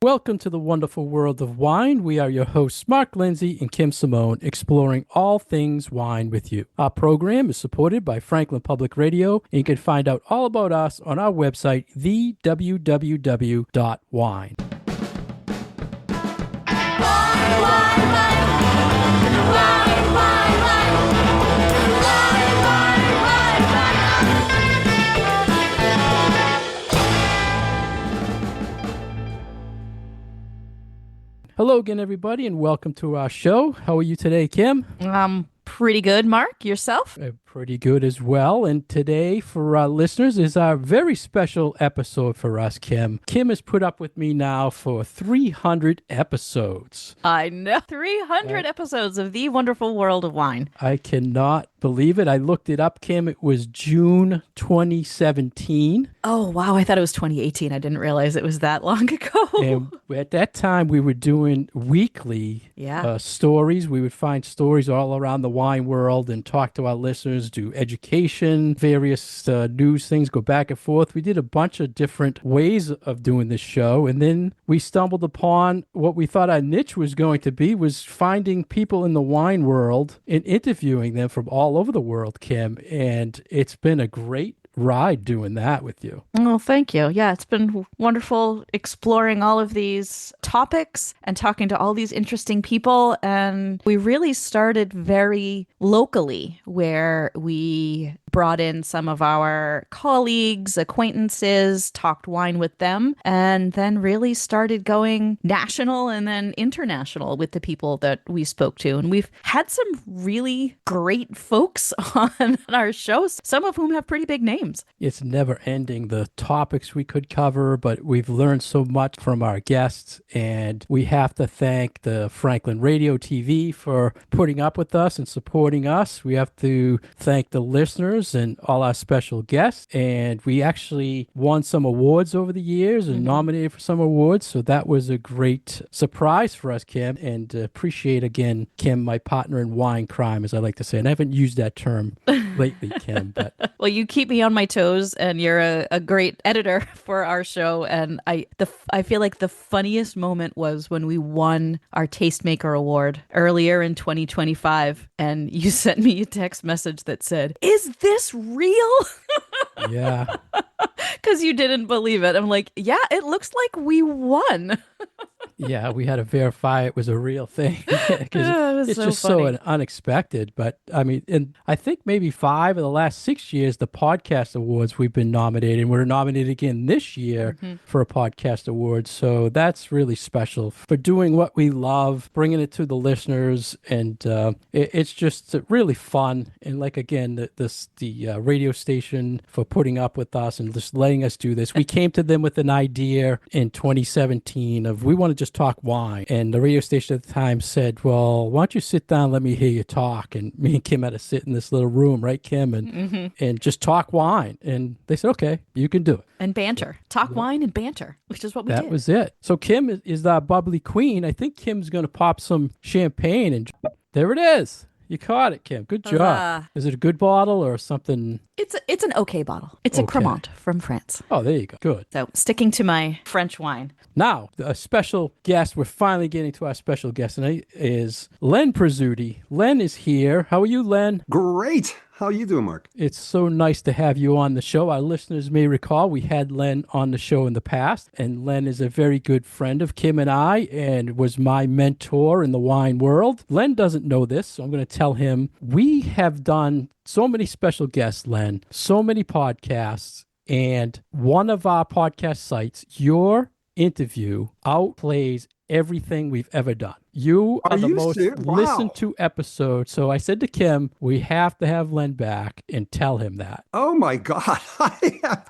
Welcome to the wonderful world of wine. We are your hosts, Mark Lenzi and Kim Simone, exploring all things wine with you. Our program is supported by Franklin Public Radio, and you can find out all about us on our website, thewww.wine. Hello again, everybody, and welcome to our show. How are you today, Kim? Pretty good, Mark. Yourself? Pretty good as well. And today, for our listeners, is our very special episode for us, Kim. Kim has put up with me now for 300 episodes. I know. 300 episodes of The Wonderful World of Wine. I cannot believe it. I looked it up, Kim. It was June 2017. Oh, wow. I thought it was 2018. I didn't realize it was that long ago. And at that time, we were doing weekly stories. We would find stories all around the wine world and talk to our listeners, do education, various news things, go back and forth. We did a bunch of different ways of doing this show. And then we stumbled upon what we thought our niche was going to be, was finding people in the wine world and interviewing them from all over the world, Kim. And it's been a great ride doing that with you. Oh, thank you. Yeah, it's been wonderful exploring all of these topics and talking to all these interesting people. And we really started very locally, where we brought in some of our colleagues, acquaintances, talked wine with them, and then really started going national and then international with the people that we spoke to. And we've had some really great folks on our shows, some of whom have pretty big names. It's never ending, the topics we could cover, but we've learned so much from our guests, and we have to thank the Franklin Radio TV for putting up with us and supporting us. We have to thank the listeners and all our special guests, and we actually won some awards over the years and nominated for some awards, so that was a great surprise for us, Kim, and appreciate again, Kim, my partner in wine crime, as I like to say, and I haven't used that term lately, Kim, but well, you keep me on my toes, and you're a great editor for our show, and I feel like the funniest moment was when we won our Tastemaker Award earlier in 2025, and you sent me a text message that said, "Is this real?" yeah. Because you didn't believe it. I'm like, yeah, it looks like we won. Yeah, we had to verify it was a real thing. It's so just funny. so unexpected. But I mean, I think maybe 5 of the last 6 years, the podcast awards we've been nominated, and we're nominated again this year for a podcast award. So that's really special for doing what we love, bringing it to the listeners, and it's just really fun. And like again, the radio station for putting up with us and just letting us do this. We came to them with an idea in 2017 of we want to just talk wine. And the radio station at the time said, well, why don't you sit down, let me hear you talk. And me and Kim had to sit in this little room, right, Kim, and just talk wine. And they said, okay, you can do it. And banter. Talk wine and banter, which is what we did. That was it. So Kim is our bubbly queen. I think Kim's going to pop some champagne, and there it is. You caught it, Kim. Good job. Is it a good bottle or something? It's an okay bottle. It's a Cremant from France. Oh, there you go. Good. So sticking to my French wine. Now, a special guest. We're finally getting to our special guest tonight is Len Presutti. Len is here. How are you, Len? Great. How are you doing, Mark? It's so nice to have you on the show. Our listeners may recall we had Len on the show in the past, and Len is a very good friend of Kim and I and was my mentor in the wine world. Len doesn't know this, so I'm going to tell him we have done so many special guests, Len, so many podcasts, and one of our podcast sites, your interview outplays everything we've ever done. You are the most listened to episode. So I said to Kim, we have to have Len back and tell him that. Oh my God.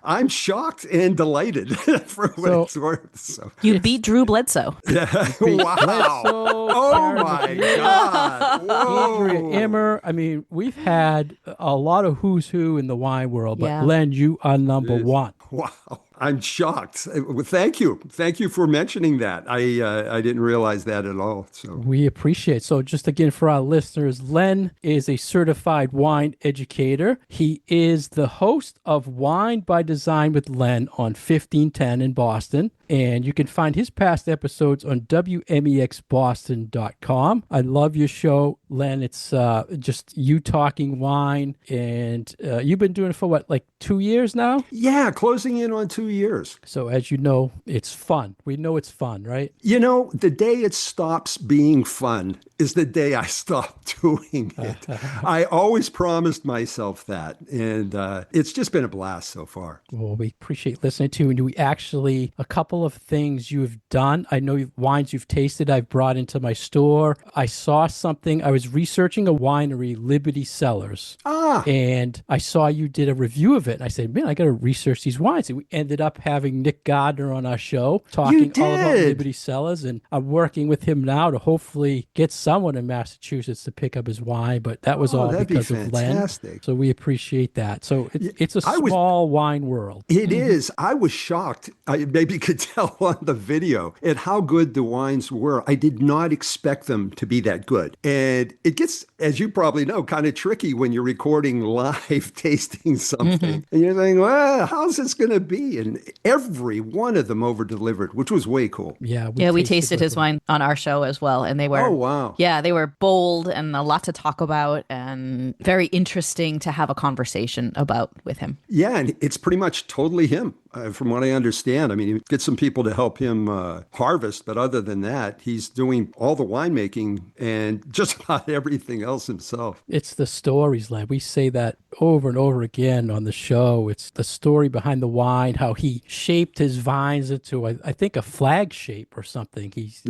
I'm shocked and delighted for what it's worth. So. You beat Drew Bledsoe. Yeah. Wow. Oh my God. Whoa. Andrea Immer. I mean, we've had a lot of who's who in the wine world, but Yeah. Len, you are number one. Wow. I'm shocked. Thank you. Thank you for mentioning that. I didn't realize that at all. So We appreciate. So just again for our listeners, Len is a certified wine educator. He is the host of Wine by Design with Len on 1510 in Boston. And you can find his past episodes on WMEXBoston.com. I love your show, Len. It's just you talking wine. And you've been doing it for what, like 2 years now? yeah, closing in on 2 years. So as you know, it's fun. We know it's fun, right? You know, the day it stops being fun is the day I stop doing it. I always promised myself that. And it's just been a blast so far. Well, we appreciate listening to you. And we actually, a couple of things you've done. I know wines you've tasted, I've brought into my store. I saw something. I was researching a winery, Liberty Cellars. And I saw you did a review of it. And I said, man, I got to research these wines. And we ended up having Nick Gardner on our show talking all about Liberty Cellars. And I'm working with him now to hopefully get someone in Massachusetts to pick up his wine. But that was all because of Len. So we appreciate that. So it's a small wine world. It is. I was shocked. I maybe could tell on the video at how good the wines were. I did not expect them to be that good. And it gets, as you probably know, kind of tricky when you're recording live tasting something. And you're thinking, well, how's this going to be? And every one of them over-delivered, which was way cool. Yeah, we tasted his wine on our show as well. And they were, oh, wow. Yeah, they were bold and a lot to talk about and very interesting to have a conversation about with him. Yeah, and it's pretty much totally him. From what I understand. I mean, he gets some people to help him harvest, but other than that, he's doing all the winemaking and just about everything else himself. It's the stories, Len. We say that over and over again on the show. It's the story behind the wine, how he shaped his vines into, I think, a flag shape or something. He's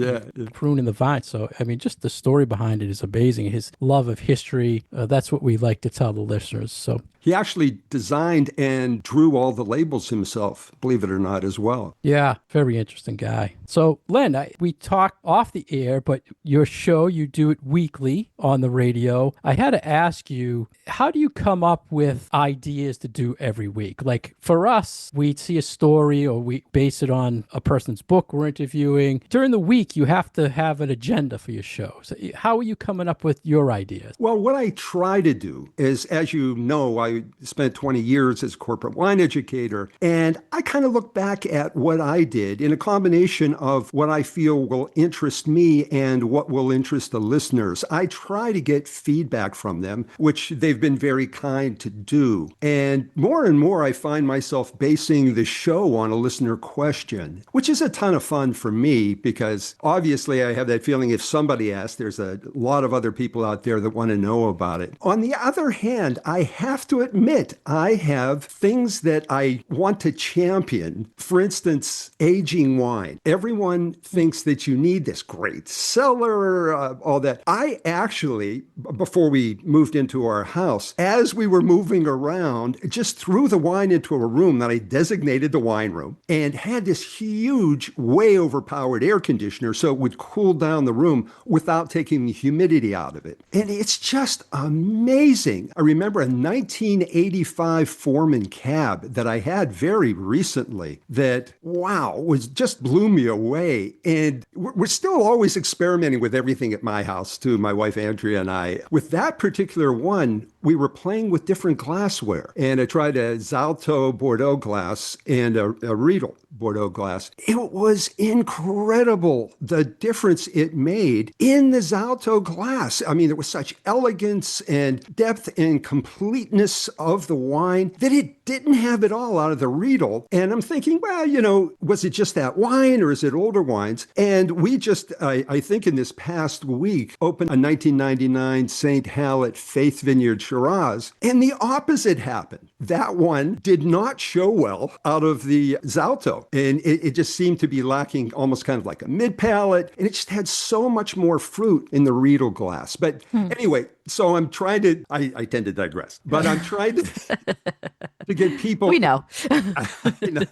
pruning the vine. So, I mean, just the story behind it is amazing. His love of history, that's what we like to tell the listeners. So he actually designed and drew all the labels himself, believe it or not, as well. Yeah, very interesting guy. So, Len, we talk off the air, but your show, you do it weekly on the radio. I had to ask you, how do you come up with ideas to do every week? Like for us, we'd see a story or we base it on a person's book we're interviewing. During the week, you have to have an agenda for your show. So how are you coming up with your ideas? Well, what I try to do is, as you know, I spent 20 years as a corporate wine educator, and I kind of look back at what I did in a combination of what I feel will interest me and what will interest the listeners. I try to get feedback from them, which they've been very kind to do. And more I find myself basing the show on a listener question, which is a ton of fun for me because obviously I have that feeling if somebody asks, there's a lot of other people out there that want to know about it. On the other hand, I have to admit, I have things that I want to champion. For instance, aging wine. Everyone thinks that you need this great cellar, all that. I actually, before we moved into our house, as we were moving around, just threw the wine into a room that I designated the wine room and had this huge, way overpowered air conditioner so it would cool down the room without taking the humidity out of it. And it's just amazing. I remember a 1985 Foreman cab that I had very recently that, wow, was just blew me away. And we're still always experimenting with everything at my house too, my wife Andrea and I. With that particular one, we were playing with different glassware. And I tried a Zalto Bordeaux glass and a Riedel Bordeaux glass. It was incredible, the difference it made in the Zalto glass. I mean, there was such elegance and depth and completeness of the wine that it didn't have it all out of the Riedel. And I'm thinking, well, you know, was it just that wine or is it older wines? And we just, I think in this past week, opened a 1999 St. Hallett Faith Vineyard Shiraz, and the opposite happened. That one did not show well out of the Zalto, and it just seemed to be lacking almost kind of like a mid-palate, and it just had so much more fruit in the Riedel glass. But anyway, so I'm trying to, I tend to digress, but I'm trying to get people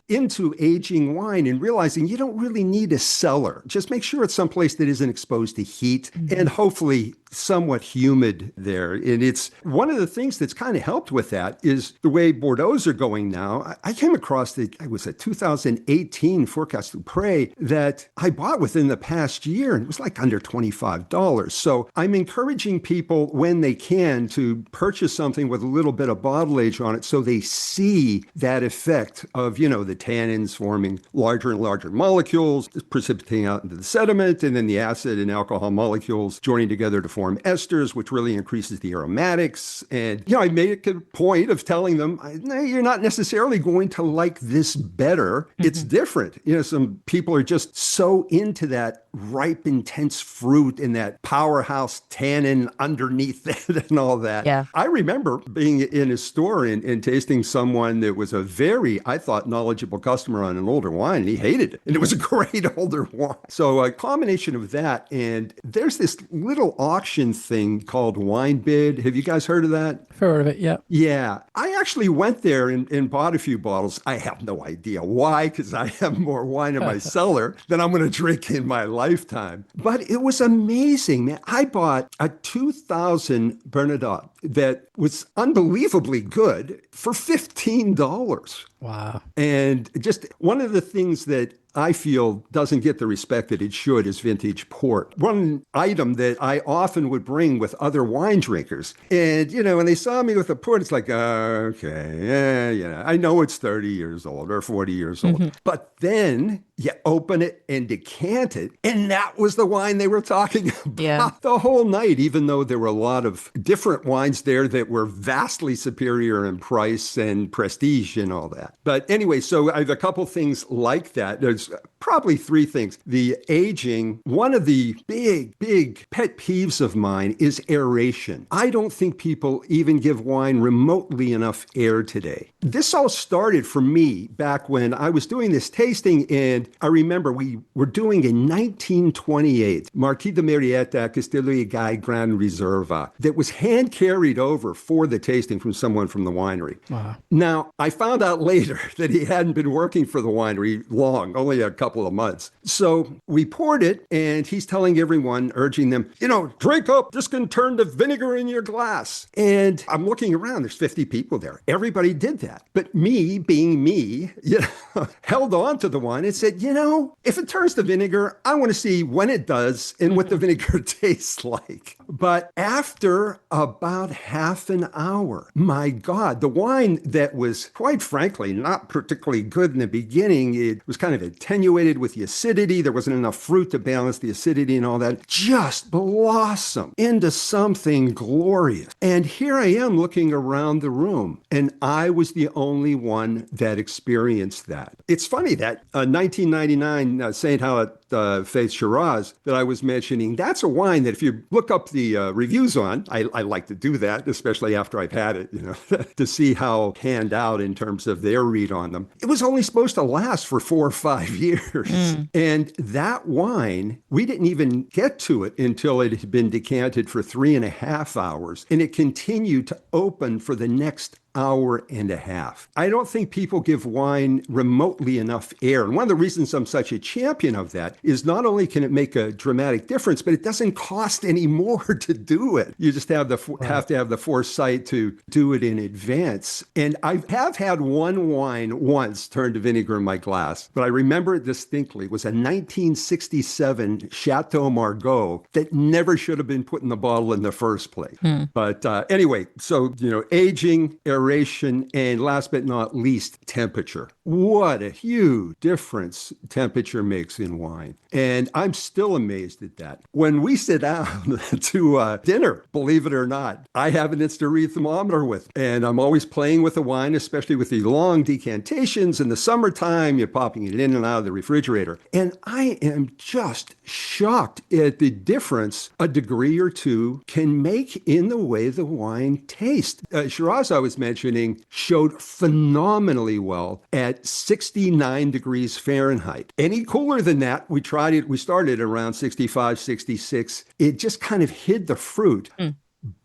into aging wine and realizing you don't really need a cellar. Just make sure it's someplace that isn't exposed to heat and hopefully somewhat humid there. And it's one of the things that's kind of helped with that is the way Bordeaux's are going now. I came across it was a 2018 Forecast du Pré that I bought within the past year, and it was like under $25. So I'm encouraging people when they can to purchase something with a little bit of bottle age on it so they see that effect of, the tannins forming larger and larger molecules, precipitating out into the sediment, and then the acid and alcohol molecules joining together to form esters, which really increases the aromatics. And, I made a point of telling them, no, you're not necessarily going to like this better. It's different. Some people are just so into that ripe, intense fruit and that powerhouse tannin underneath it and all that. Yeah. I remember being in a store and tasting someone that was a very, I thought, knowledgeable customer on an older wine, and he hated it. And it was a great older wine. So a combination of that, and there's this little auction thing called Wine Bid. Have you guys heard of that? Heard of it, yeah. Yeah. I actually went there and bought a few bottles. I have no idea why, because I have more wine in my cellar than I'm going to drink in my lifetime. But it was amazing, man. I bought a 2000 Bernadotte that was unbelievably good for $15. Wow. And just one of the things that I feel doesn't get the respect that it should is vintage port. One item that I often would bring with other wine drinkers. And, when they saw me with a port, it's like, okay, I know it's 30 years old or 40 years old. But then you open it and decant it, and that was the wine they were talking about the whole night, even though there were a lot of different wines there that were vastly superior in price and prestige and all that. But anyway, so I have a couple things like that. There's probably three things. The aging, one of the big pet peeves of mine is aeration. I don't think people even give wine remotely enough air today. This all started for me back when I was doing this tasting, and I remember we were doing a 1928 Marquis de Marietta Castillo y Gai Gran Reserva that was hand carried over for the tasting from someone from the winery. Wow. Now, I found out later that he hadn't been working for the winery long, only a couple of months. So we poured it, and he's telling everyone, urging them, drink up, this can turn to vinegar in your glass. And I'm looking around, there's 50 people there. Everybody did that. But me, being me, held on to the wine and said, if it turns to vinegar, I want to see when it does and what the vinegar tastes like. But after about half an hour, my God, the wine that was, quite frankly, not particularly good in the beginning, it was kind of attenuated with the acidity. There wasn't enough fruit to balance the acidity and all that. Just blossomed into something glorious. And here I am looking around the room, and I was the only one that experienced that. It's funny that 1999 St. Howard Faith Shiraz that I was mentioning, that's a wine that if you look up the reviews on, I like to do that, especially after I've had it, to see how panned out in terms of their read on them. It was only supposed to last for 4 or 5 years. And that wine, we didn't even get to it until it had been decanted for 3.5 hours. And it continued to open for the next hour and a half. I don't think people give wine remotely enough air. And one of the reasons I'm such a champion of that is not only can it make a dramatic difference, but it doesn't cost any more to do it. You just have have to have the foresight to do it in advance. And I have had one wine once turn to vinegar in my glass, but I remember it distinctly. It was a 1967 Chateau Margaux that never should have been put in the bottle in the first place. But anyway, so, aging, aeration, and last but not least, temperature. What a huge difference temperature makes in wine. And I'm still amazed at that. When we sit down to dinner, believe it or not, I have an instant read thermometer with, and I'm always playing with the wine, especially with the long decantations in the summertime. You're popping it in and out of the refrigerator. And I am just shocked at the difference a degree or two can make in the way the wine tastes. Shiraz, I was mentioning, showed phenomenally well at 69 degrees Fahrenheit. Any cooler than that, we started around 65, 66. It just kind of hid the fruit.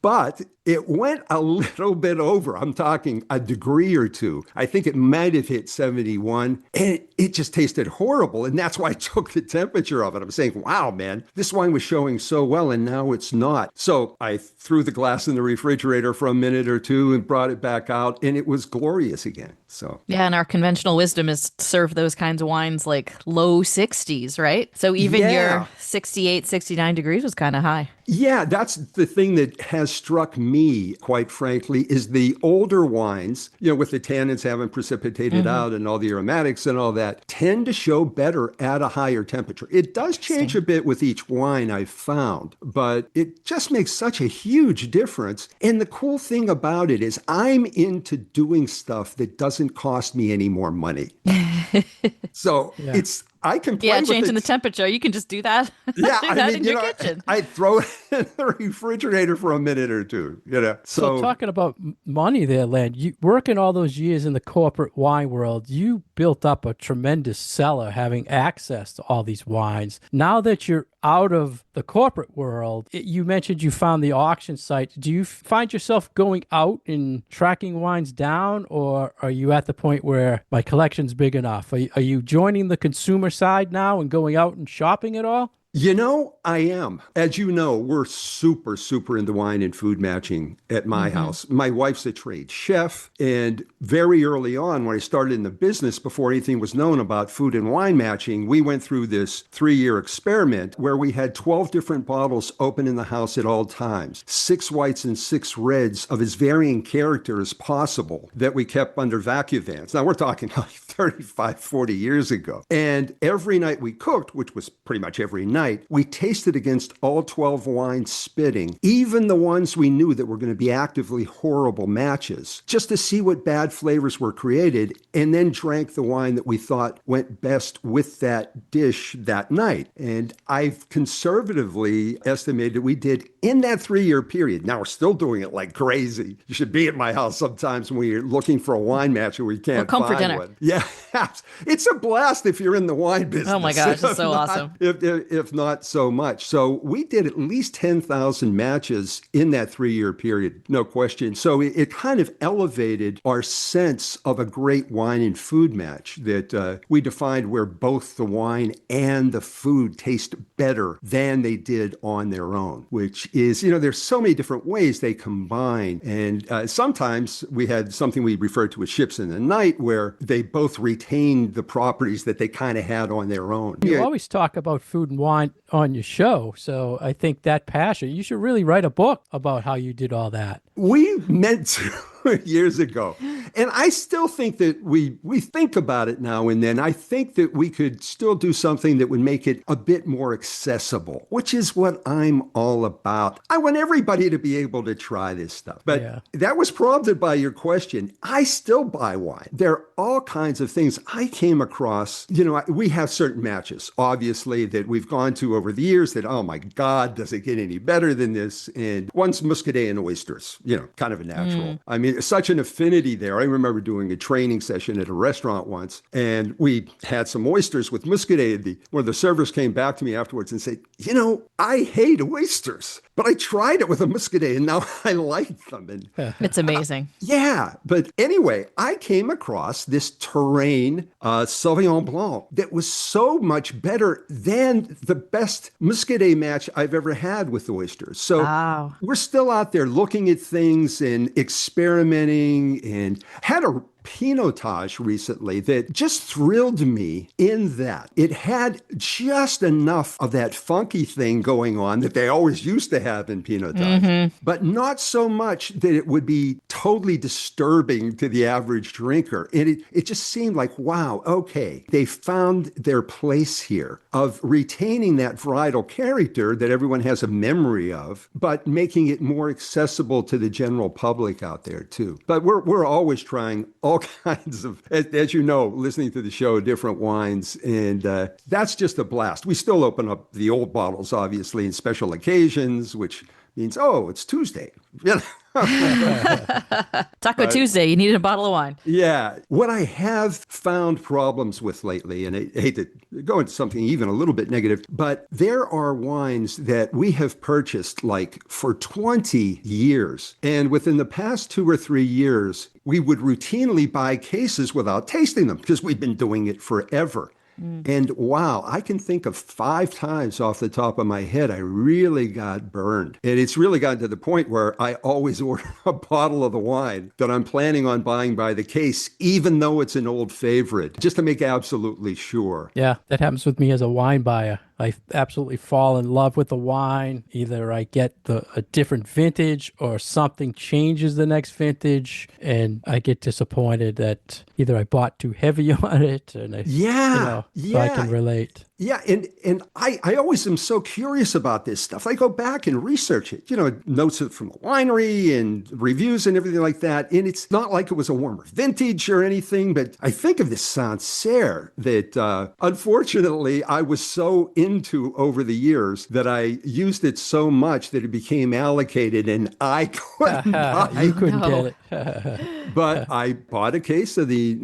But It went a little bit over. I'm talking a degree or two. I think it might have hit 71, and it just tasted horrible. And that's why I took the temperature of it. I'm saying, wow, man, this wine was showing so well, and now it's not. So I threw the glass in the refrigerator for a minute or two and brought it back out, and it was glorious again. So Yeah, and our conventional wisdom is to serve those kinds of wines like low 60s, right? So even your 68, 69 degrees was kind of high. yeah, that's the thing that has struck me, quite frankly, is the older wines, with the tannins haven't precipitated out and all the aromatics and all that, tend to show better at a higher temperature. It does change a bit with each wine, I've found, but it just makes such a huge difference. And the cool thing about it is I'm into doing stuff that doesn't cost me any more money. So I can play with changing it. the temperature. You can just do that. Yeah, do that in your kitchen. I throw it in the refrigerator for a minute or two, So talking about money there, Len, you working all those years in the corporate wine world, you built up a tremendous cellar having access to all these wines. Now that you're out of the corporate world, you mentioned you found the auction site. Do you find yourself going out and tracking wines down, or are you at the point where my collection's big enough? Are you joining the consumer side now and going out and shopping at all? I am. As you know, we're super, super into wine and food matching at my house. My wife's a trade chef. And very early on, when I started in the business, before anything was known about food and wine matching, we went through this 3-year experiment where we had 12 different bottles open in the house at all times, 6 whites and 6 reds of as varying character as possible that we kept under vacuum vans. Now, we're talking like 35, 40 years ago. And every night we cooked, which was pretty much every night, we tasted against all 12 wines spitting, even the ones we knew that were going to be actively horrible matches, just to see what bad flavors were created, and then drank the wine that we thought went best with that dish that night. And I've conservatively estimated we did in that 3-year period. Now we're still doing it like crazy. You should be at my house sometimes when you're looking for a wine match and we can't come for find dinner. one. Yeah, it's a blast if you're in the wine business. Oh my gosh, it's so awesome. If not so much. So we did at least 10,000 matches in that 3-year period, no question. So it kind of elevated our sense of a great wine and food match that we defined where both the wine and the food taste better than they did on their own, which is, there's so many different ways they combine. And sometimes we had something we referred to as ships in the night where they both retained the properties that they kind of had on their own. You always talk about food and wine on your show. So I think that passion, you should really write a book about how you did all that. We meant to years ago. And I still think that we think about it now and then. I think that we could still do something that would make it a bit more accessible, which is what I'm all about. I want everybody to be able to try this stuff. But that was prompted by your question. I still buy wine. There are all kinds of things I came across. We have certain matches, obviously, that we've gone to over the years that, oh my God, does it get any better than this? And one's Muscadet and oysters, kind of a natural. I mean, such an affinity there. I remember doing a training session at a restaurant once, and we had some oysters with Muscadet. One of the servers came back to me afterwards and said, I hate oysters, but I tried it with a Muscadet and now I like them. And it's amazing. But anyway, I came across this Terrain Sauvignon Blanc that was so much better than the best Muscadet match I've ever had with oysters. So we're still out there looking at things and experimenting, and had a Pinotage recently that just thrilled me in that it had just enough of that funky thing going on that they always used to have in Pinotage, but not so much that it would be totally disturbing to the average drinker. And it just seemed like, wow, okay, they found their place here of retaining that varietal character that everyone has a memory of, but making it more accessible to the general public out there too. But we're always trying all kinds of, as you know, listening to the show, different wines. And that's just a blast. We still open up the old bottles, obviously, in special occasions, which means, oh, it's Tuesday. Taco But Tuesday, you needed a bottle of wine. yeah, what I have found problems with lately, and I hate to go into something even a little bit negative, but there are wines that we have purchased like for 20 years. And within the past 2 or 3 years, we would routinely buy cases without tasting them because we've been doing it forever. And wow, I can think of 5 times off the top of my head I really got burned. And it's really gotten to the point where I always order a bottle of the wine that I'm planning on buying by the case, even though it's an old favorite, just to make absolutely sure. Yeah, that happens with me as a wine buyer. I absolutely fall in love with the wine. Either I get a different vintage or something changes the next vintage, and I get disappointed that either I bought too heavy on it, and Yeah, so I can yeah. relate. Yeah, and I always am so curious about this stuff. I go back and research it, notes it from the winery and reviews and everything like that. And it's not like it was a warmer vintage or anything, but I think of this Sancerre that unfortunately I was so into over the years that I used it so much that it became allocated and I couldn't You buy. couldn't No. get it. But I bought a case of the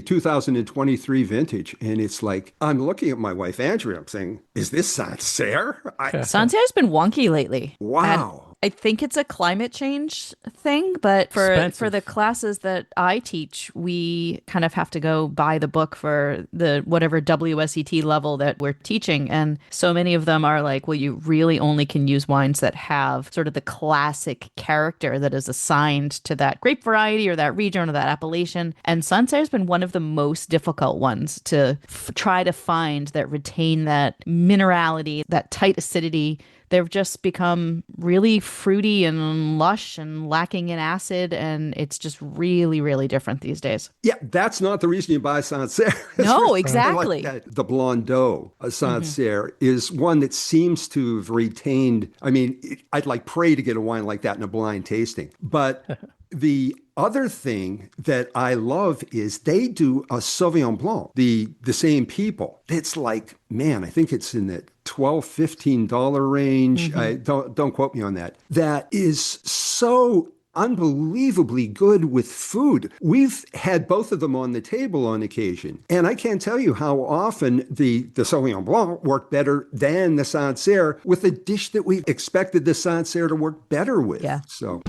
2023 vintage, and it's like I'm looking at my wife Andrea. I'm saying, "Is this Sancerre?" Santerre's been wonky lately. And Wow. I think it's a climate change thing, but for Expensive. the classes that I teach, we kind of have to go buy the book for the whatever WSET level that we're teaching. And so many of them are like, well, you really only can use wines that have sort of the classic character that is assigned to that grape variety or that region or that appellation. And Sancerre's been one of the most difficult ones to try to find that retain that minerality, that tight acidity. They've just become really fruity and lush and lacking in acid, and it's just really, really different these days. Yeah, that's not the reason you buy Sancerre. No, I exactly. like that. The Blondeau Sancerre is one that seems to have retained. I mean, I'd like pray to get a wine like that in a blind tasting. But the other thing that I love is they do a Sauvignon Blanc, the same people. It's like, man, I think it's in the $12-15 range. I don't quote me on that. That is so unbelievably good with food. We've had both of them on the table on occasion. And I can't tell you how often the Sauvignon Blanc worked better than the Sancerre with a dish that we expected the Sancerre to work better with. Yeah. So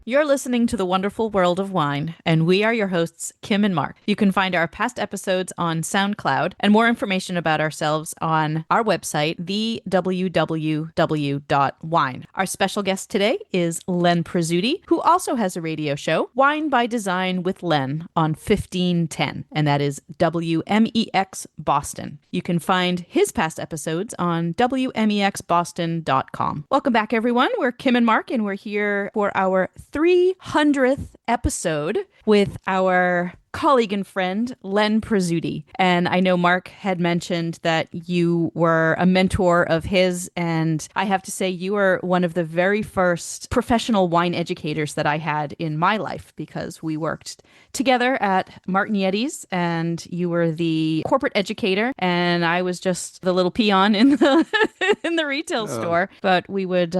You're listening to The Wonderful World of Wine, and we are your hosts, Kim and Mark. You can find our past episodes on SoundCloud and more information about ourselves on our website, thewww.wine. Our special guest today is Len Presutti, who also has a radio show, Wine by Design with Len, on 1510, and that is WMEX Boston. You can find his past episodes on WMEXBoston.com. Welcome back, everyone. We're Kim and Mark, and we're here for our 300th episode with our colleague and friend, Len Presutti. And I know Mark had mentioned that you were a mentor of his, and I have to say you were one of the very first professional wine educators that I had in my life, because we worked together at Martinetti's, and you were the corporate educator, and I was just the little peon in the in the retail store. But we would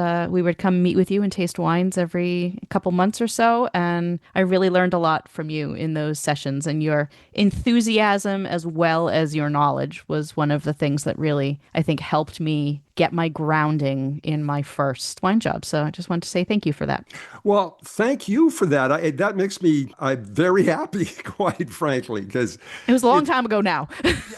come meet with you and taste wines every couple months or so, and I really learned a lot from you in those sessions. And your enthusiasm as well as your knowledge was one of the things that really, I think, helped me get my grounding in my first wine job. So I just want to say thank you for that. well, thank you for that. That makes me very happy, quite frankly, because It was a long time ago now.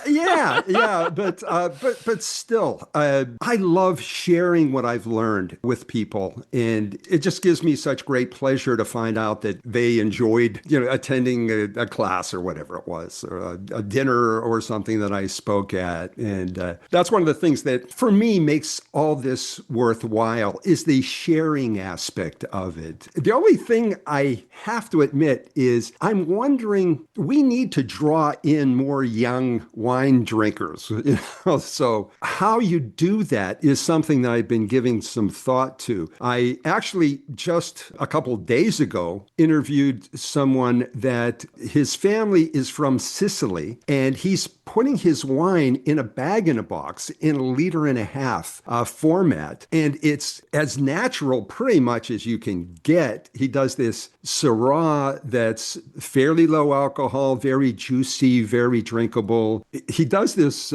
yeah, but still, I love sharing what I've learned with people, and it just gives me such great pleasure to find out that they enjoyed, attending a class or whatever it was, or a dinner or something that I spoke at, and that's one of the things that for me makes all this worthwhile is the sharing aspect of it. The only thing I have to admit is I'm wondering, we need to draw in more young wine drinkers. So how you do that is something that I've been giving some thought to. I actually just a couple of days ago interviewed someone that his family is from Sicily, and he's putting his wine in a bag in a box in 1.5 liter format. And it's as natural pretty much as you can get. He does this Syrah that's fairly low alcohol, very juicy, very drinkable. He does this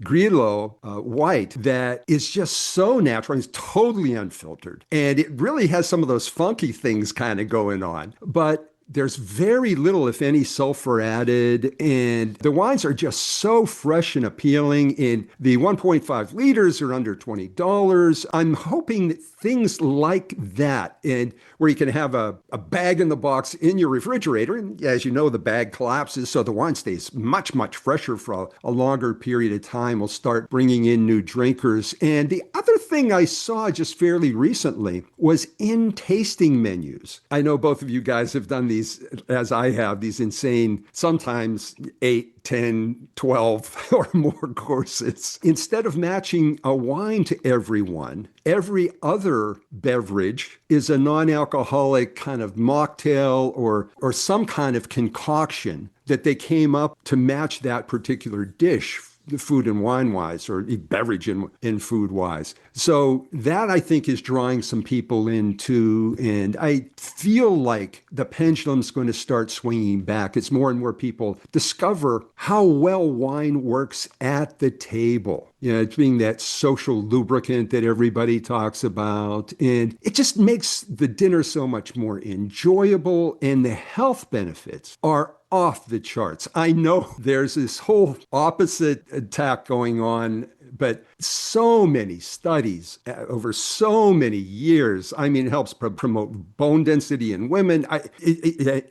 Grillo white that is just so natural. It's totally unfiltered. And it really has some of those funky things kind of going on. But there's very little, if any, sulfur added, and the wines are just so fresh and appealing. And the 1.5 liters are under $20. I'm hoping that things like that, and where you can have a bag in the box in your refrigerator, and as you know, the bag collapses, so the wine stays much, much fresher for a longer period of time, will start bringing in new drinkers. And the other thing I saw just fairly recently was in tasting menus. I know both of you guys have done these, as I have, these insane, sometimes 8, 10, 12 or more courses. Instead of matching a wine to everyone, every other beverage is a non-alcoholic kind of mocktail or some kind of concoction that they came up to match that particular dish, food and wine wise, or beverage and food wise. So that, I think, is drawing some people into, and I feel like the pendulum's going to start swinging back as more and more people discover how well wine works at the table. It's being that social lubricant that everybody talks about. And it just makes the dinner so much more enjoyable, and the health benefits are off the charts. I know there's this whole opposite attack going on, but so many studies over so many years. I mean, it helps promote bone density in women,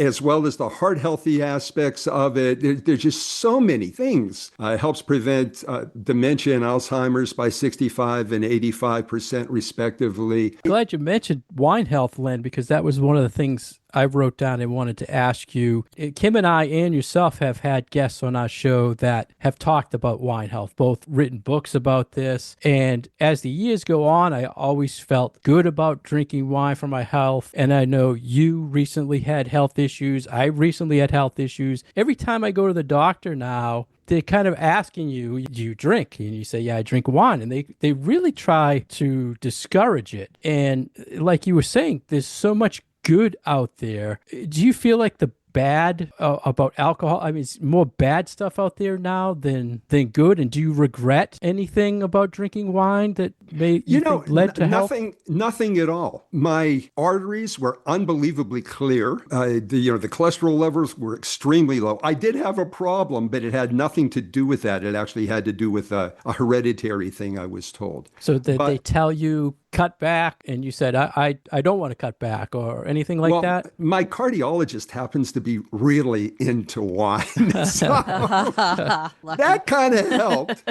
as well as the heart healthy aspects of it. There's just so many things. It helps prevent dementia and Alzheimer's by 65 and 85% respectively. Glad you mentioned wine health, Len, because that was one of the things I wrote down and wanted to ask you. Kim and I and yourself have had guests on our show that have talked about wine health, both written books about this. And as the years go on, I always felt good about drinking wine for my health. And I know you recently had health issues. I recently had health issues. Every time I go to the doctor now, they're kind of asking you, do you drink? And you say, yeah, I drink wine. And they really try to discourage it. And like you were saying, there's so much good out there. Do you feel like the bad about alcohol? I mean, it's more bad stuff out there now than good. And do you regret anything about drinking wine that led to health? Nothing at all. My arteries were unbelievably clear. The cholesterol levels were extremely low. I did have a problem, but it had nothing to do with that. It actually had to do with a hereditary thing, I was told. So they tell you cut back, and you said, I don't want to cut back or anything like that? My cardiologist happens to be really into wine. So that kind of helped.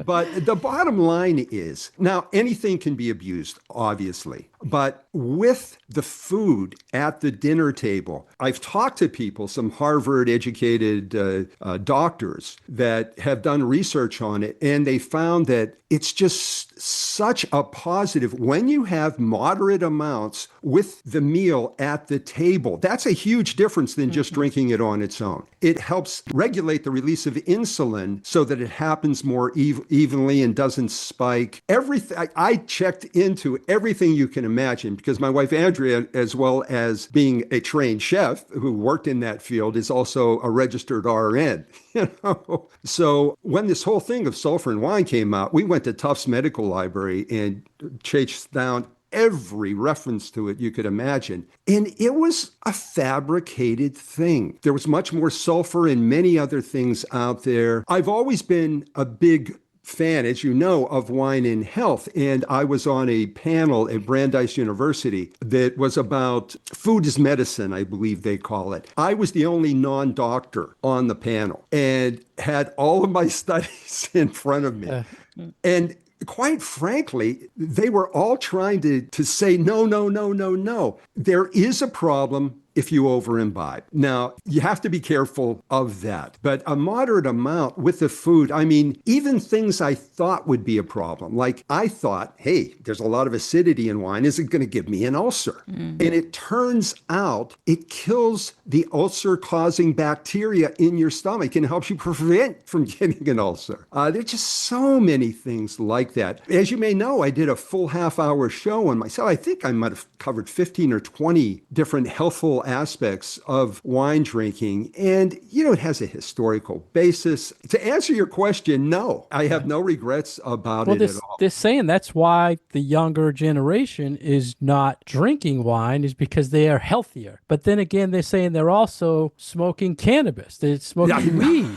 But the bottom line is, now anything can be abused, obviously. But with the food at the dinner table, I've talked to people, some Harvard-educated doctors that have done research on it, and they found that it's just such a positive when you have moderate amounts with the meal at the table. That's a huge difference than just drinking it on its own. It helps regulate the release of insulin so that it happens more evenly and doesn't spike. Everything I checked into everything you can imagine, because my wife Andrea, as well as being a trained chef who worked in that field, is also a registered RN. So when this whole thing of sulfur in wine came out, we went to Tufts Medical Library and chased down every reference to it you could imagine. And it was a fabricated thing. There was much more sulfur and many other things out there. I've always been a big fan, as you know, of wine and health. And I was on a panel at Brandeis University that was about food as medicine, I believe they call it. I was the only non-doctor on the panel and had all of my studies in front of me. And quite frankly, they were all trying to say, no, no, no, no, no. There is a problem if you over imbibe. Now, you have to be careful of that. But a moderate amount with the food, I mean, even things I thought would be a problem. Like I thought, hey, there's a lot of acidity in wine. Is it going to give me an ulcer? And it turns out it kills the ulcer causing bacteria in your stomach and helps you prevent from getting an ulcer. There's just so many things like that. As you may know, I did a full half-hour show on myself. I think I might have covered 15 or 20 different healthful aspects of wine drinking. And, it has a historical basis. To answer your question, no, I have no regrets about it at all. They're saying that's why the younger generation is not drinking wine, is because they are healthier. But then again, they're saying they're also smoking cannabis. They're smoking weed.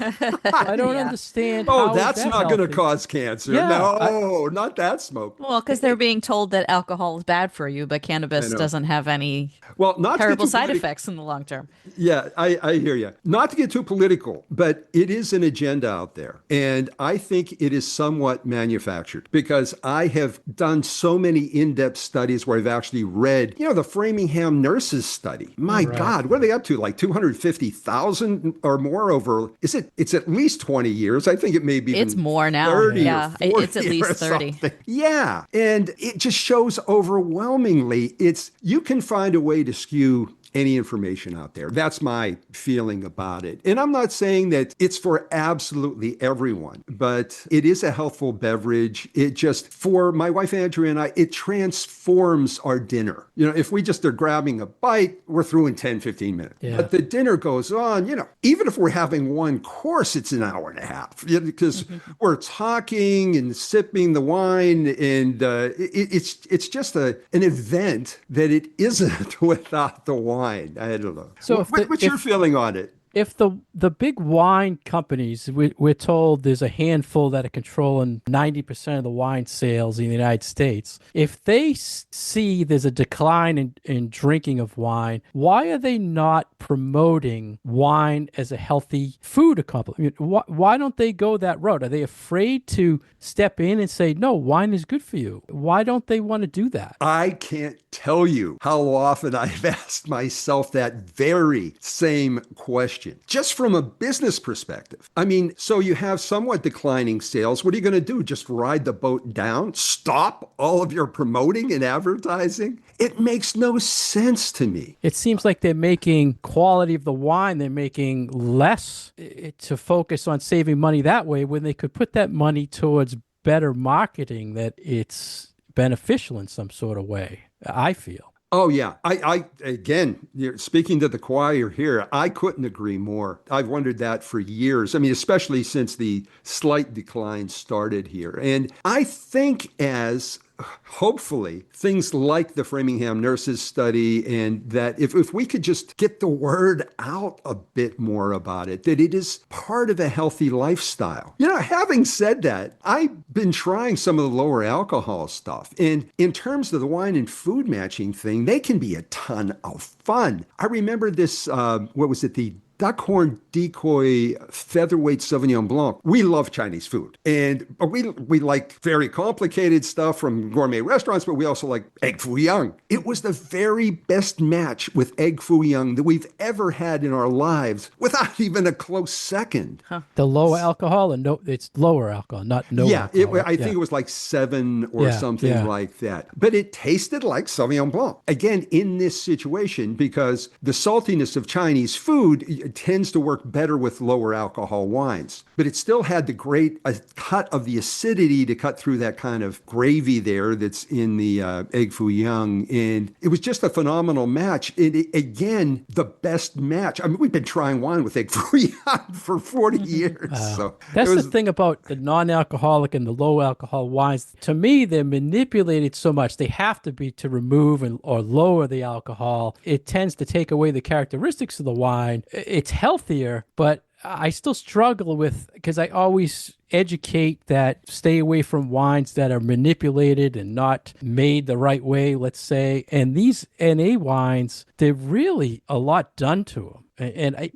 I don't understand. Oh, how that's that not going to healthy? cause cancer. Yeah, No, not that smoke. Well, because they're being told that alcohol is bad for you, but cannabis doesn't have any Well, not to get terrible too side political. effects in the long term. Yeah, I hear you. Not to get too political, but it is an agenda out there. And I think it is somewhat manufactured because I have done so many in-depth studies where I've actually read, the Framingham nurses study. My God, what are they up to? Like 250,000 or more over, it's at least 20 years. I think it may be It's even more now. 30 Yeah, or 40 it's at least or 30. something. Yeah. And it just shows overwhelmingly you can find a way to skew any information out there. That's my feeling about it. And I'm not saying that it's for absolutely everyone, but it is a healthful beverage. It just, for my wife Andrea and I, it transforms our dinner. If we just are grabbing a bite, we're through in 10, 15 minutes. Yeah. But the dinner goes on, even if we're having one course, it's an hour and a half because we're talking and sipping the wine. And it's just an event that it isn't without the wine. I don't know. So What's your feeling on it? If the big wine companies, we're told there's a handful that are controlling 90% of the wine sales in the United States. If they see there's a decline in drinking of wine, why are they not promoting wine as a healthy food accompaniment? Why don't they go that route? Are they afraid to step in and say, no, wine is good for you? Why don't they want to do that? I can't tell you how often I've asked myself that very same question. Just from a business perspective. I mean, so you have somewhat declining sales. What are you going to do? Just ride the boat down? Stop all of your promoting and advertising? It makes no sense to me. It seems like they're making quality of the wine, they're making less to focus on saving money that way when they could put that money towards better marketing that it's beneficial in some sort of way, I feel. Oh, yeah. I again, you're speaking to the choir here, I couldn't agree more. I've wondered that for years. I mean, especially since the slight decline started here. And I think as hopefully things like the Framingham nurses study and that if we could just get the word out a bit more about it, that it is part of a healthy lifestyle. Having said that, I've been trying some of the lower alcohol stuff. And in terms of the wine and food matching thing, they can be a ton of fun. I remember this, what was it, the Duckhorn Decoy Featherweight Sauvignon Blanc. We love Chinese food. And we like very complicated stuff from gourmet restaurants, but we also like egg foo young. It was the very best match with egg foo young that we've ever had in our lives without even a close second. The lower alcohol, and it's lower alcohol, not no alcohol. I think it was like 7 or something like that. But it tasted like Sauvignon Blanc. Again, in this situation, because the saltiness of Chinese food tends to work better with lower alcohol wines. But it still had the great cut of the acidity to cut through that kind of gravy there that's in the egg foo young. And it was just a phenomenal match. Again, the best match. I mean, we've been trying wine with egg foo young for 40 years. So that's the thing about the non-alcoholic and the low alcohol wines. To me, they're manipulated so much. They have to be to remove or lower the alcohol. It tends to take away the characteristics of the wine. It's healthier, but I still struggle with, because I always educate that stay away from wines that are manipulated and not made the right way, let's say. And these NA wines, they're really a lot done to them. And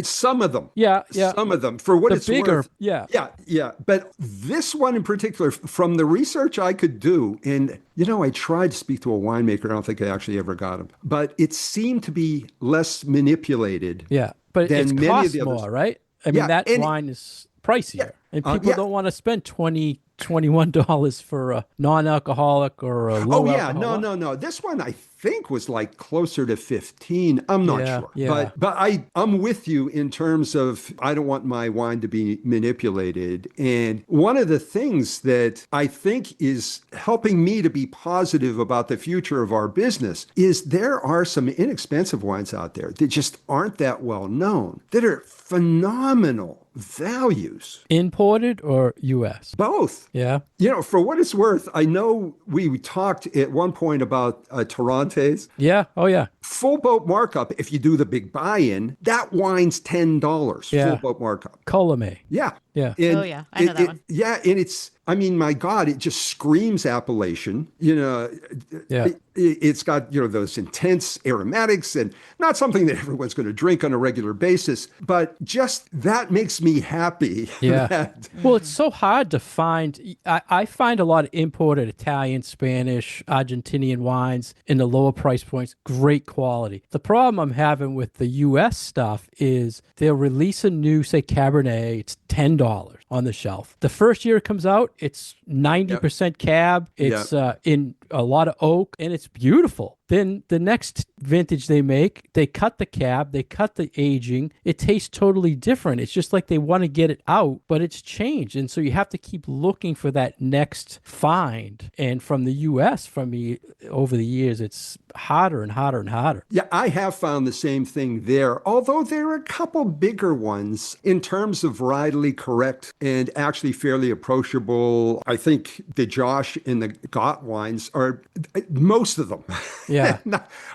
some of them, yeah, some of them, for what the it's bigger, worth. yeah. Yeah. But this one in particular, from the research I could do, and, I tried to speak to a winemaker. I don't think I actually ever got him, but it seemed to be less manipulated. Yeah. But than it many of costs the others. more, right? I mean, Yeah, that and wine is pricier. And people yeah. don't want to spend $21 for a non-alcoholic or a low Oh yeah, alcohol wine. no. This one I think was like closer to 15. I'm not Yeah, sure. yeah. But I'm with you in terms of I don't want my wine to be manipulated. And one of the things that I think is helping me to be positive about the future of our business is there are some inexpensive wines out there that just aren't that well known, that are phenomenal values. Imported or U.S.? Both. Yeah. For what it's worth, I know we talked at one point about Torrontes. Yeah. Oh, yeah. Full boat markup, if you do the big buy-in, that wine's $10, Yeah. full boat markup. Colomé. Yeah. Yeah. And Oh, yeah. I know that one. Yeah. And it's, my God, it just screams appellation. Yeah. It's got, those intense aromatics and not something that everyone's going to drink on a regular basis, but just that makes me happy. Yeah. Well, it's so hard to find. I find a lot of imported Italian, Spanish, Argentinian wines in the lower price points, great quality. The problem I'm having with the U.S. stuff is they'll release a new, say, Cabernet. It's $10 on the shelf. The first year it comes out, it's 90% cab. It's in a lot of oak, and it's beautiful. Then the next vintage they make, they cut the cab, they cut the aging. It tastes totally different. It's just like they want to get it out, but it's changed. And so you have to keep looking for that next find. And from the U.S., from me over the years, it's harder and harder and harder. Yeah, I have found the same thing there, although there are a couple bigger ones in terms of varietally correct and actually fairly approachable. I think the Josh and the Gott wines are most of them. Yeah.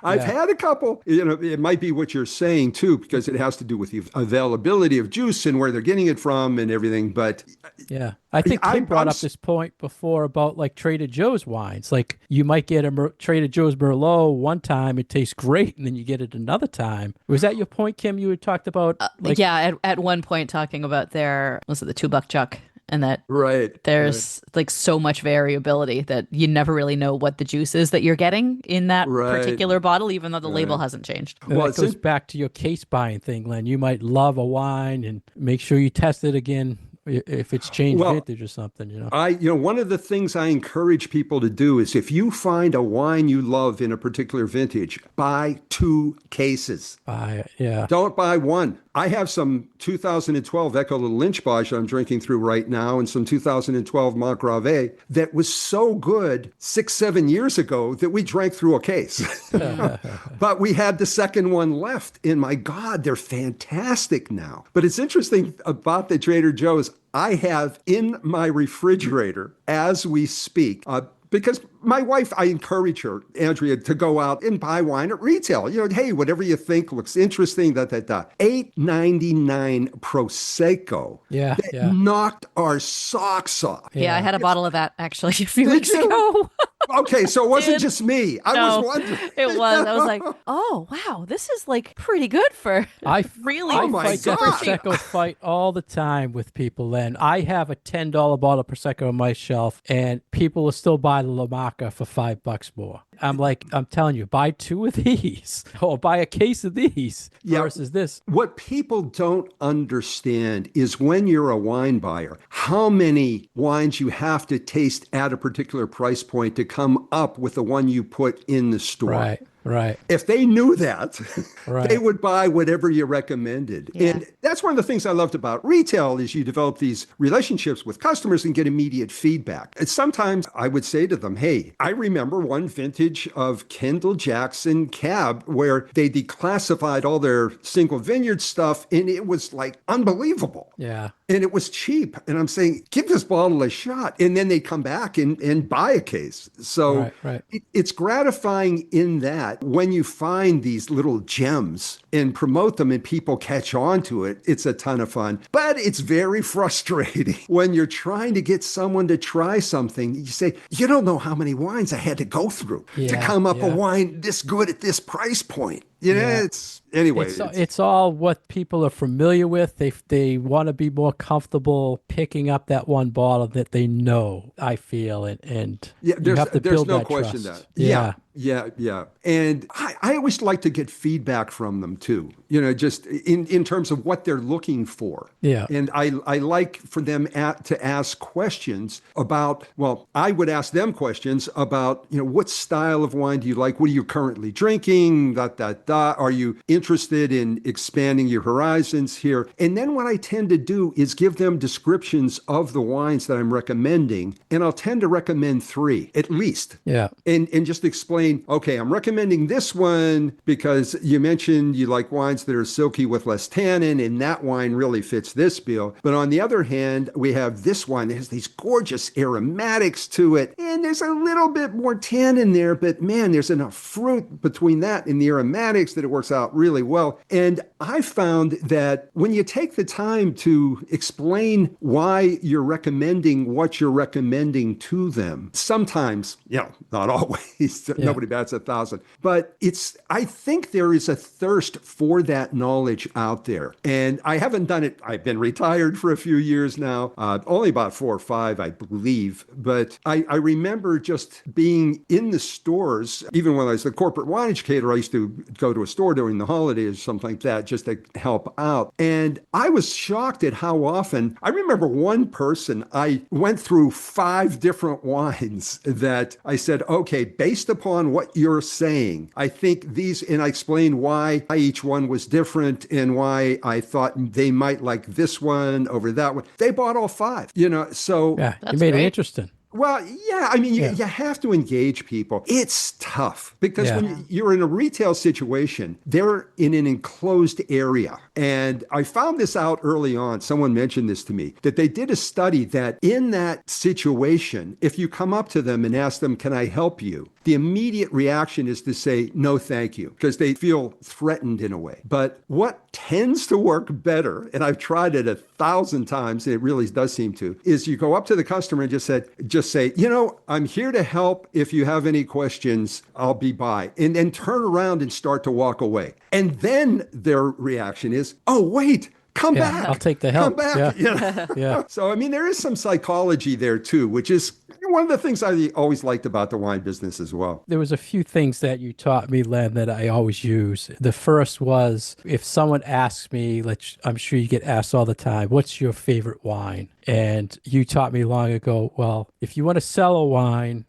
I've had a couple. It might be what you're saying too, because it has to do with the availability of juice and where they're getting it from and everything. But yeah, I think Kim brought up this point before about like Trader Joe's wines. Like you might get a Trader Joe's Merlot one time, it tastes great, and then you get it another time. Was that your point, Kim? You had talked about at one point talking about the $2 chuck. And that right, there's like so much variability that you never really know what the juice is that you're getting in that particular bottle, even though the label hasn't changed. Well, it goes back to your case buying thing, Len. You might love a wine and make sure you test it again if it's changed vintage or something, one of the things I encourage people to do is if you find a wine you love in a particular vintage, buy 2 cases. Don't buy one. I have some 2012 Echo de Lynchbage I'm drinking through right now and some 2012 Montgravé that was so good 6-7 years ago that we drank through a case. But we had the second one left. And my God, they're fantastic now. But it's interesting about the Trader Joe's. I have in my refrigerator as we speak, because my wife, I encourage her, Andrea, to go out and buy wine at retail. Hey, whatever you think looks interesting, $8.99 Prosecco. That knocked our socks off. Yeah, I had a bottle of that actually a few weeks ago. Okay, so it wasn't just me. I was wondering. It was. I was like, oh, wow, this is like pretty good for I really fight the Prosecco fight all the time with people, Len. I have a $10 bottle of Prosecco on my shelf, and people will still buy the La Marca for $5 more. I'm telling you, buy 2 of these or buy a case of these versus this. What people don't understand is when you're a wine buyer, how many wines you have to taste at a particular price point to come up with the one you put in the store. Right. If they knew that, they would buy whatever you recommended. Yeah. And that's one of the things I loved about retail is you develop these relationships with customers and get immediate feedback. And sometimes I would say to them, hey, I remember one vintage of Kendall Jackson Cab where they declassified all their single vineyard stuff and it was like unbelievable. Yeah. And it was cheap. And I'm saying, give this bottle a shot. And then they come back and buy a case. So it's gratifying in that. But when you find these little gems and promote them and people catch on to it, it's a ton of fun. But it's very frustrating when you're trying to get someone to try something. You say, you don't know how many wines I had to go through to come up a wine this good at this price point. It's anyway. It's all what people are familiar with. They want to be more comfortable picking up that one bottle that they know, I feel, and you have to build no that question trust. Yeah. And I always like to get feedback from them too, just in terms of what they're looking for. Yeah. And I like for them to ask questions about, well, I would ask them questions about, what style of wine do you like? What are you currently drinking? Are you interested in expanding your horizons here? And then what I tend to do is give them descriptions of the wines that I'm recommending. And I'll tend to recommend 3 at least. Yeah. And just explain, okay, I'm recommending this one because you mentioned you like wines that are silky with less tannin, and that wine really fits this bill. But on the other hand, we have this wine that has these gorgeous aromatics to it, and there's a little bit more tannin there, but man, there's enough fruit between that and the aromatics that it works out really well. And I found that when you take the time to explain why you're recommending what you're recommending to them, sometimes, not always, nobody bats 1,000, but I think there is a thirst for that knowledge out there. And I haven't done it. I've been retired for a few years now, only about 4 or 5, I believe. But I remember just being in the stores, even when I was the corporate wine educator, I used to go to a store during the holidays or something like that just to help out. And I was shocked at how often, I remember one person, I went through 5 different wines that I said, okay, based upon what you're saying, I think these, and I explained why each one was different and why I thought they might like this one over that one. They bought all 5, so. Yeah, you made it interesting. Well, yeah, I mean, you have to engage people. It's tough because when you're in a retail situation, they're in an enclosed area. And I found this out early on. Someone mentioned this to me, that they did a study that in that situation, if you come up to them and ask them, can I help you? The immediate reaction is to say, no, thank you, because they feel threatened in a way. But what tends to work better, and I've tried it 1,000 times, and it really does seem to, is you go up to the customer and just say, I'm here to help. If you have any questions, I'll be by. And then turn around and start to walk away. And then their reaction is, oh, wait. Come back. I'll take the help. Come back. So, I mean, there is some psychology there, too, which is one of the things I always liked about the wine business as well. There was a few things that you taught me, Len, that I always use. The first was, if someone asks me, I'm sure you get asked all the time, what's your favorite wine? And you taught me long ago, well, if you want to sell a wine,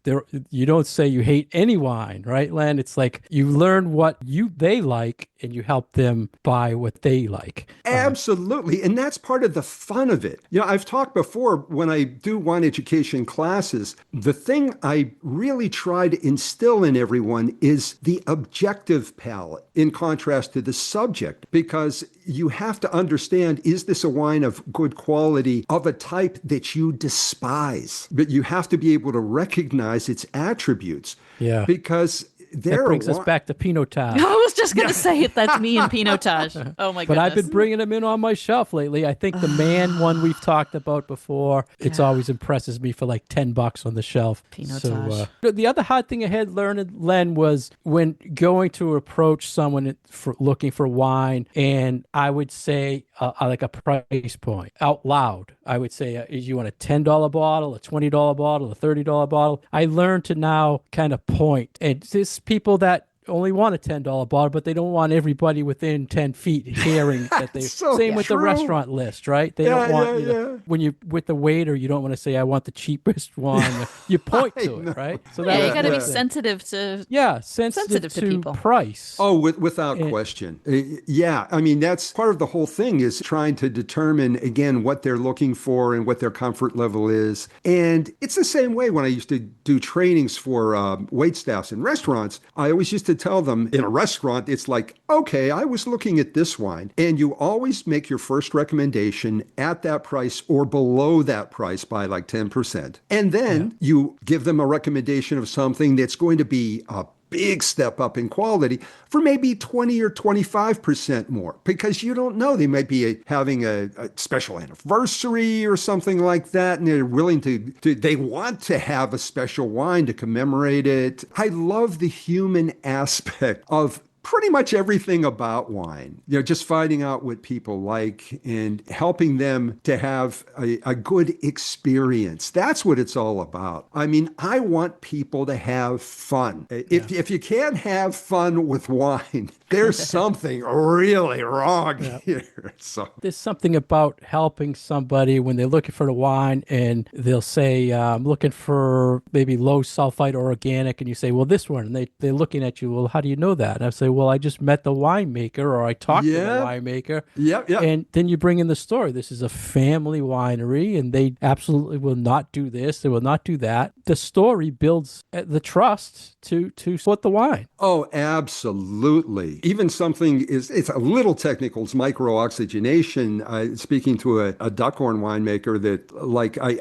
you don't say you hate any wine, right, Len? It's like you learn what they like and you help them buy what they like. Absolutely. And that's part of the fun of it. I've talked before when I do wine education classes, the thing I really try to instill in everyone is the objective palate in contrast to the subject, because you have to understand, is this a wine of good quality, of a type that you despise? But you have to be able to recognize its attributes. Yeah. Because that brings us back to Pinotage. I was just going to say it. That's me and Pinotage. Oh my goodness. But I've been bringing them in on my shelf lately. I think the man one we've talked about before, it's always impresses me for like $10 on the shelf. Pinotage. So the other hard thing I had learned, Len, was when going to approach someone looking for wine, and I would say like a price point out loud. I would say, you want a $10 bottle, a $20 bottle, a $30 bottle? I learned to now kind of point. And this people that only want a $10 bottle, but they don't want everybody within 10 feet hearing that they same with the restaurant list, right? They don't want when you with the waiter, you don't want to say I want the cheapest one. You point to it, right? So you got to be sensitive to sensitive to people. Price. Oh, without question. Yeah, I mean that's part of the whole thing is trying to determine again what they're looking for and what their comfort level is. And it's the same way when I used to do trainings for waitstaffs in restaurants. I always used to tell them in a restaurant, it's like, okay, I was looking at this wine, and you always make your first recommendation at that price or below that price by like 10%. And then you give them a recommendation of something that's going to be a big step up in quality for maybe 20 or 25% more, because you don't know. They might be having a special anniversary or something like that, and they're willing they want to have a special wine to commemorate it. I love the human aspect of pretty much everything about wine, just finding out what people like and helping them to have a good experience. That's what it's all about. I mean, I want people to have fun. If you can't have fun with wine, there's something really wrong here. So there's something about helping somebody when they're looking for the wine and they'll say, I'm looking for maybe low sulfite or organic. And you say, well, this one. And they're looking at you, well, how do you know that? And I say, well, I just met the winemaker, or I talked to the winemaker. Yep. And then you bring in the story. This is a family winery, and they absolutely will not do this. They will not do that. The story builds the trust to support the wine. Oh, absolutely. Even something it's a little technical. It's micro-oxygenation. Speaking to a Duckhorn winemaker that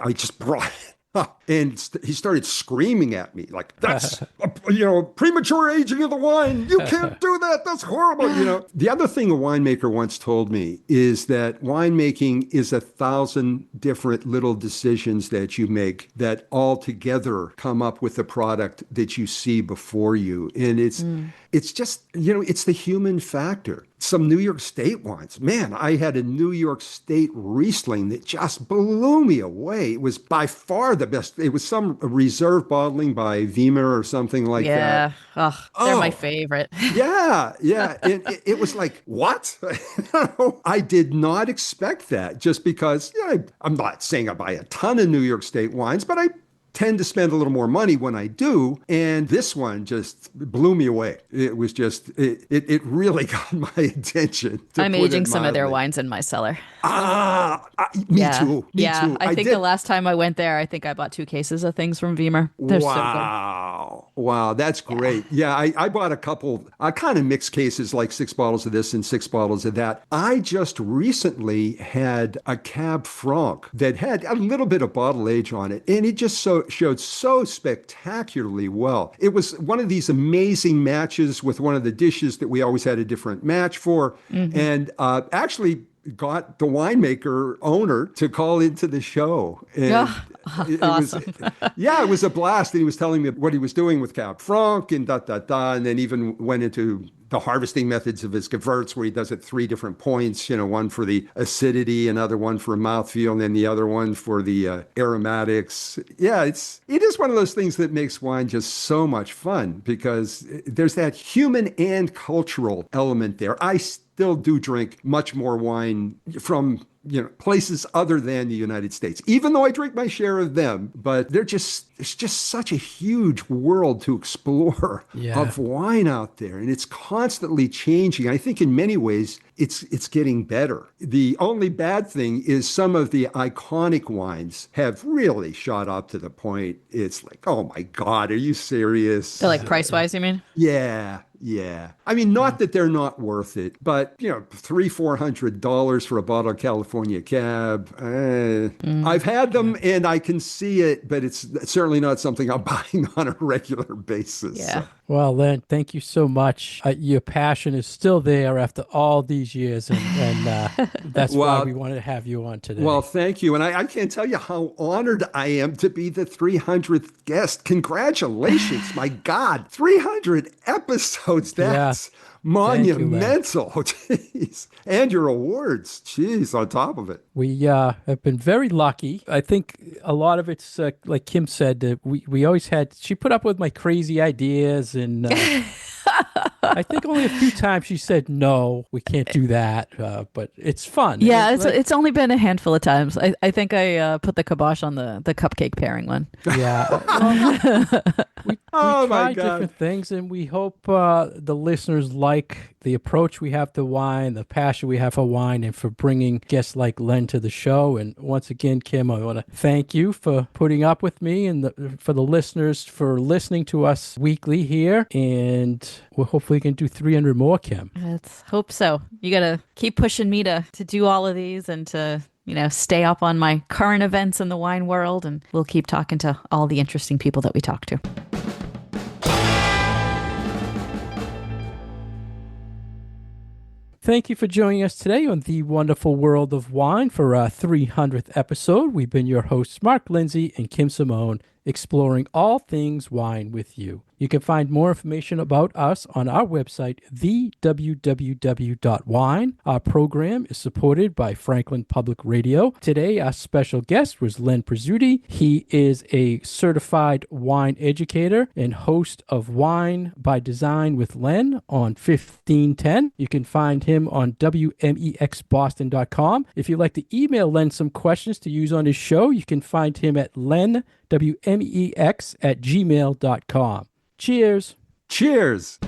I just brought and he started screaming at me like, that's, premature aging of the wine. You can't do that. That's horrible. The other thing a winemaker once told me is that winemaking is 1,000 different little decisions that you make that all together come up with the product that you see before you. And it's just, it's the human factor. Some New York State wines. Man, I had a New York State Riesling that just blew me away. It was by far the best. It was some reserve bottling by Wiemer or something like that. Yeah. They're my favorite. Yeah. And it was like, what? I did not expect that, just because I'm not saying I buy a ton of New York State wines, but I tend to spend a little more money when I do. And this one just blew me away. It was just, it really got my attention. I'm aging some of their wines in my cellar. Me too. I think the last time I went there, I think I bought 2 cases of things from Wiemer. They're so good. Wow, that's great. Yeah, I bought a couple, kind of mixed cases, like 6 bottles of this and 6 bottles of that. I just recently had a Cab Franc that had a little bit of bottle age on it, and it just showed so spectacularly well. It was one of these amazing matches with one of the dishes that we always had a different match for, and actually got the winemaker owner to call into the show. And awesome. It was a blast. And he was telling me what he was doing with Cab Franc and and then even went into the harvesting methods of his Gewürz, where he does it 3 different points, one for the acidity, another one for mouthfeel, and then the other one for the aromatics. Yeah, it is one of those things that makes wine just so much fun, because there's that human and cultural element there. I still do drink much more wine from places other than the United States, even though I drink my share of them. But it's just such a huge world to explore of wine out there. And it's constantly changing. I think in many ways, it's getting better. The only bad thing is some of the iconic wines have really shot up to the point it's like, oh my God, are you serious? They're like price-wise, you mean? Yeah. I mean, not that they're not worth it, but $300-$400 for a bottle of California Cab. I've had them and I can see it, but it's certainly not something I'm buying on a regular basis. Yeah. So. Well, Len, thank you so much. Your passion is still there after all these years, and that's why we wanted to have you on today. Well, thank you. And I can't tell you how honored I am to be the 300th guest. Congratulations. My God, 300 episodes. That's monumental. Jeez. And your awards. Jeez, on top of it. We have been very lucky. I think a lot of it's, like Kim said, that we always had, she put up with my crazy ideas, and I think only a few times she said, no, we can't do that, but it's fun. Yeah, it's only been a handful of times. I think I put the kibosh on the cupcake pairing one. Yeah. We my try God. different things, and we hope the listeners like the approach we have to wine, the passion we have for wine, and for bringing guests like Len to the show. And once again, Kim, I want to thank you for putting up with me, and for the listeners for listening to us weekly here. And we'll hopefully can do 300 more, Kim. Let's hope so. You got to keep pushing me to do all of these and to stay up on my current events in the wine world, and we'll keep talking to all the interesting people that we talk to. Thank you for joining us today on The Wonderful World of Wine for our 300th episode. We've been your hosts, Mark Lenzi and Kim Simone, exploring all things wine with you. You can find more information about us on our website, thewww.wine. Our program is supported by Franklin Public Radio. Today, our special guest was Len Presutti. He is a certified wine educator and host of Wine by Design with Len on 1510. You can find him on wmexboston.com. If you'd like to email Len some questions to use on his show, you can find him at lenwmex@gmail.com. Cheers. Cheers.